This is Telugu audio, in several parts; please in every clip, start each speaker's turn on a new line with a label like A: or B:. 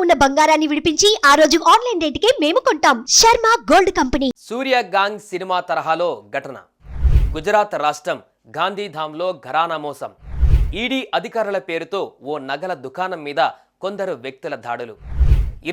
A: ఉన్న బంగారాన్ని విడిపించి ఆ రోజు ఆన్లైన్ రేటుకే మేము కొంటాం. Sharma gold company.
B: Surya gang cinema తరహాలో ఘటన. గుజరాత్ రాష్ట్రం గాంధీధామ్లో ఘరానా మోసం. ఈడీ అధికారుల పేరుతో ఓ నగల దుకాణం మీద కొందరు వ్యక్తుల దాడులు.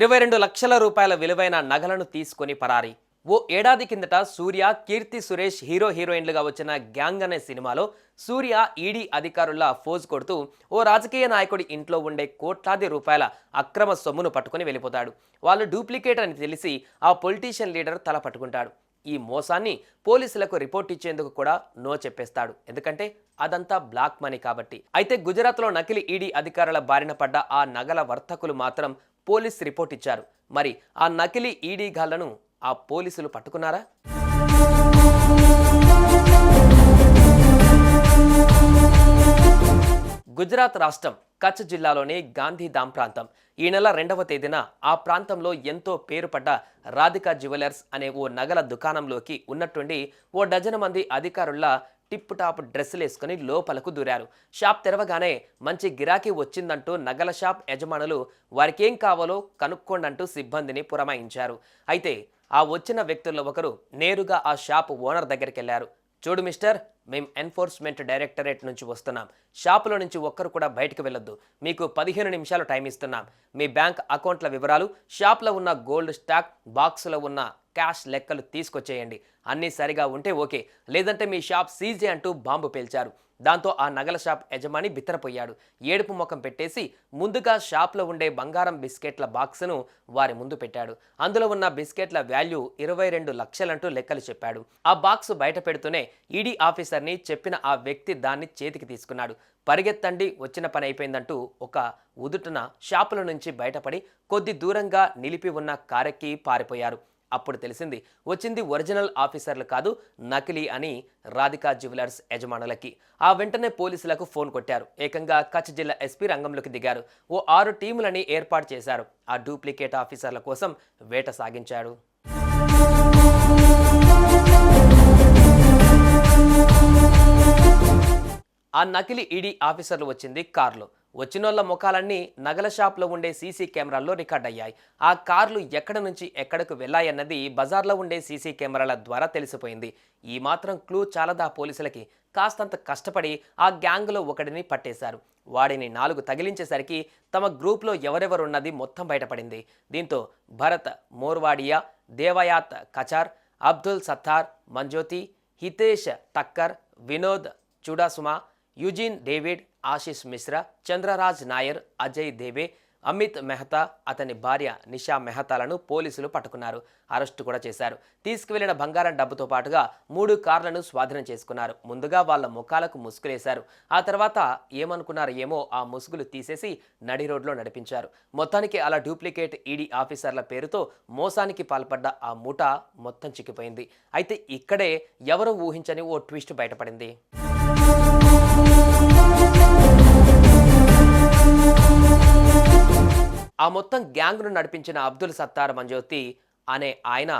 B: 22 లక్షల రూపాయల విలువైన నగలను తీసుకొని పరారి. ఓ ఏడాది కిందట సూర్య, కీర్తి సురేష్ హీరోయిన్లుగా వచ్చిన గ్యాంగ్ అనే సినిమాలో సూర్య ఈడీ అధికారుల ఫోజ్ కొడుతూ ఓ రాజకీయ నాయకుడి ఇంట్లో ఉండే కోట్లాది రూపాయల అక్రమ సొమ్మును పట్టుకుని వెళ్ళిపోతాడు. వాళ్ళు డూప్లికేట్ అని తెలిసి ఆ పొలిటీషియన్ లీడర్ తల పట్టుకుంటాడు. ఈ మోసాన్ని పోలీసులకు రిపోర్ట్ ఇచ్చేందుకు కూడా నో చెప్పేస్తాడు. ఎందుకంటే అదంతా బ్లాక్ మనీ కాబట్టి. అయితే గుజరాత్లో నకిలీ ఈడీ అధికారుల బారిన పడ్డ ఆ నగల వర్తకులు మాత్రం పోలీస్ రిపోర్ట్ ఇచ్చారు. మరి ఆ నకిలీ ఈడీ గాళ్లను ఆ పోలీసులు పట్టుకున్నారా? గుజరాత్ రాష్ట్రం కచ్ జిల్లాలోని గాంధీధామ్ ప్రాంతం. ఈ నెల 2వ తేదీన ఆ ప్రాంతంలో ఎంతో పేరుపడ్డ రాధికా జ్యువెలర్స్ అనే ఓ నగల దుకాణంలోకి ఉన్నట్టుండి ఓ డజను మంది అధికారుల టిప్ టాప్ డ్రెస్సులు వేసుకుని లోపలకు దూరారు. షాప్ తెరవగానే మంచి గిరాకీ వచ్చిందంటూ నగల షాప్ యజమానులు వారికేం కావాలో కనుక్కోండంటూ సిబ్బందిని పురమాయించారు. అయితే ఆ వచ్చిన వ్యక్తుల్లో ఒకరు నేరుగా ఆ షాప్ ఓనర్ దగ్గరికి వెళ్లారు. చూడు మిస్టర్, మేము ఎన్ఫోర్స్మెంట్ డైరెక్టరేట్ నుంచి వస్తున్నాం. షాపులో నుంచి ఒక్కరు కూడా బయటకు వెళ్ళొద్దు. మీకు 15 నిమిషాలు టైం ఇస్తున్నాం. మీ బ్యాంక్ అకౌంట్ల వివరాలు, షాప్లో ఉన్న గోల్డ్ స్టాక్, బాక్సులో ఉన్న క్యాష్ లెక్కలు తీసుకొచ్చేయండి. అన్నీ సరిగా ఉంటే ఓకే, లేదంటే మీ షాప్ సీజే అంటూ బాంబు పేల్చారు. దాంతో ఆ నగల షాప్ యజమాని బిత్తరపోయాడు. ఏడుపు ముఖం పెట్టేసి ముందుగా షాప్లో ఉండే బంగారం బిస్కెట్ల బాక్సును వారి ముందు పెట్టాడు. అందులో ఉన్న బిస్కెట్ల వాల్యూ 22 లక్షలంటూ లెక్కలు చెప్పాడు. ఆ బాక్స్ బయట పెడుతూనే ఈడీ ఆఫీసర్ని చెప్పిన ఆ వ్యక్తి దాన్ని చేతికి తీసుకున్నాడు. పరిగెత్తండి, వచ్చిన పని అయిపోయిందంటూ ఒక ఉదుటున షాపుల నుంచి బయటపడి కొద్ది దూరంగా నిలిపి ఉన్న కారెక్కి పారిపోయారు. అప్పుడు తెలిసింది వచ్చింది ఒరిజినల్ ఆఫీసర్లు కాదు, నకిలీ అని రాధికా జ్యువెలర్స్ యజమానులకి. ఆ వెంటనే పోలీసులకు ఫోన్ కొట్టారు. ఏకంగా కచ్ జిల్లా ఎస్పీ రంగంలోకి దిగారు. ఓ 6 టీములని ఏర్పాటు చేశారు. ఆ డూప్లికేట్ ఆఫీసర్ల కోసం వేట సాగించాడు. ఆ నకిలీ ఈడీ ఆఫీసర్లు వచ్చింది కార్లో. వచ్చినోళ్ల ముఖాలన్నీ నగల షాప్లో ఉండే సీసీ కెమెరాల్లో రికార్డ్ అయ్యాయి. ఆ కార్లు ఎక్కడ నుంచి ఎక్కడకు వెళ్ళాయన్నది బజార్లో ఉండే సీసీ కెమెరాల ద్వారా తెలిసిపోయింది. ఈ మాత్రం క్లూ చాలదా పోలీసులకి. కాస్తంత కష్టపడి ఆ గ్యాంగ్లో ఒకడిని పట్టేశారు. వాడిని 4 తగిలించేసరికి తమ గ్రూప్లో ఎవరెవరున్నది మొత్తం బయటపడింది. దీంతో భరత్ మోర్వాడియా, దేవయాత్ కచార్, అబ్దుల్ సత్తార్ మంజోతి, హితేష్ టక్కర్, వినోద్ చుడాసుమా, యుజిన్ డేవిడ్, ఆశిష్ మిశ్రా, చంద్రరాజ్ నాయర్, అజయ్ దేవే, అమిత్ మెహతా, అతని భార్య నిషా మెహతాలను పోలీసులు పట్టుకున్నారు. అరెస్టు కూడా చేశారు. తీసుకువెళ్లిన బంగారం డబ్బుతో పాటుగా 3 కార్లను స్వాధీనం చేసుకున్నారు. ముందుగా వాళ్ళ ముఖాలకు ముసుగులేశారు. ఆ తర్వాత ఏమనుకున్నారు ఏమో ఆ ముసుగులు తీసేసి నడి రోడ్లో నడిపించారు. మొత్తానికి అలా డూప్లికేట్ ఈడీ ఆఫీసర్ల పేరుతో మోసానికి పాల్పడ్డ ఆ ముఠా మొత్తం చిక్కిపోయింది. అయితే ఇక్కడే ఎవరో ఊహించని ఓ ట్విస్ట్ బయటపడింది. ఆ మొత్తం గ్యాంగ్ను నడిపించిన అబ్దుల్ సత్తార్ మంజోతి అనే ఆయన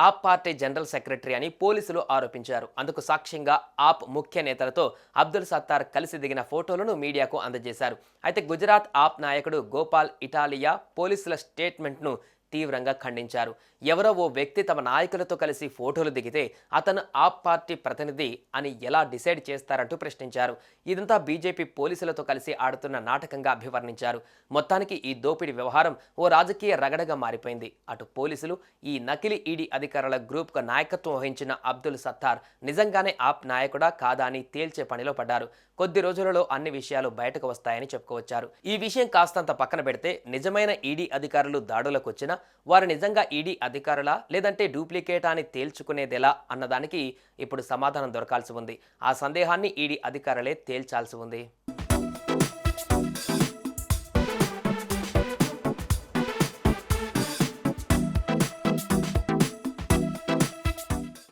B: ఆప్ పార్టీ జనరల్ సెక్రటరీ అని పోలీసులు ఆరోపించారు. అందుకు సాక్ష్యంగా ఆప్ ముఖ్య నేతలతో అబ్దుల్ సత్తార్ కలిసి దిగిన ఫోటోలను మీడియాకు అందజేశారు. అయితే గుజరాత్ ఆప్ నాయకుడు గోపాల్ ఇటాలియా పోలీసుల స్టేట్మెంట్ను తీవ్రంగా ఖండించారు. ఎవరో ఓ వ్యక్తి తమ నాయకులతో కలిసి ఫోటోలు దిగితే అతను ఆప్ పార్టీ ప్రతినిధి అని ఎలా డిసైడ్ చేస్తారంటూ ప్రశ్నించారు. ఇదంతా బీజేపీ పోలీసులతో కలిసి ఆడుతున్న నాటకంగా అభివర్ణించారు. మొత్తానికి ఈ దోపిడీ వ్యవహారం ఓ రాజకీయ రగడగా మారిపోయింది. అటు పోలీసులు ఈ నకిలీ ఈడీ అధికారుల గ్రూప్కు నాయకత్వం వహించిన అబ్దుల్ సత్తార్ నిజంగానే ఆప్ నాయకుడా కాదా అని తేల్చే పనిలో పడ్డారు. కొద్ది రోజులలో అన్ని విషయాలు బయటకు వస్తాయని చెప్పుకోవచ్చారు. ఈ విషయం కాస్తంత పక్కన పెడితే నిజమైన ఈడీ అధికారులు దాడులకు వచ్చినా వారు నిజంగా ఈడీ అధికారులా లేదంటే డూప్లికేటా అని తేల్చుకునేదెలా అన్నదానికి ఇప్పుడు సమాధానం దొరకాల్సి ఉంది. ఆ సందేహాన్ని ఈడీ అధికారులే తేల్చాల్సి ఉంది.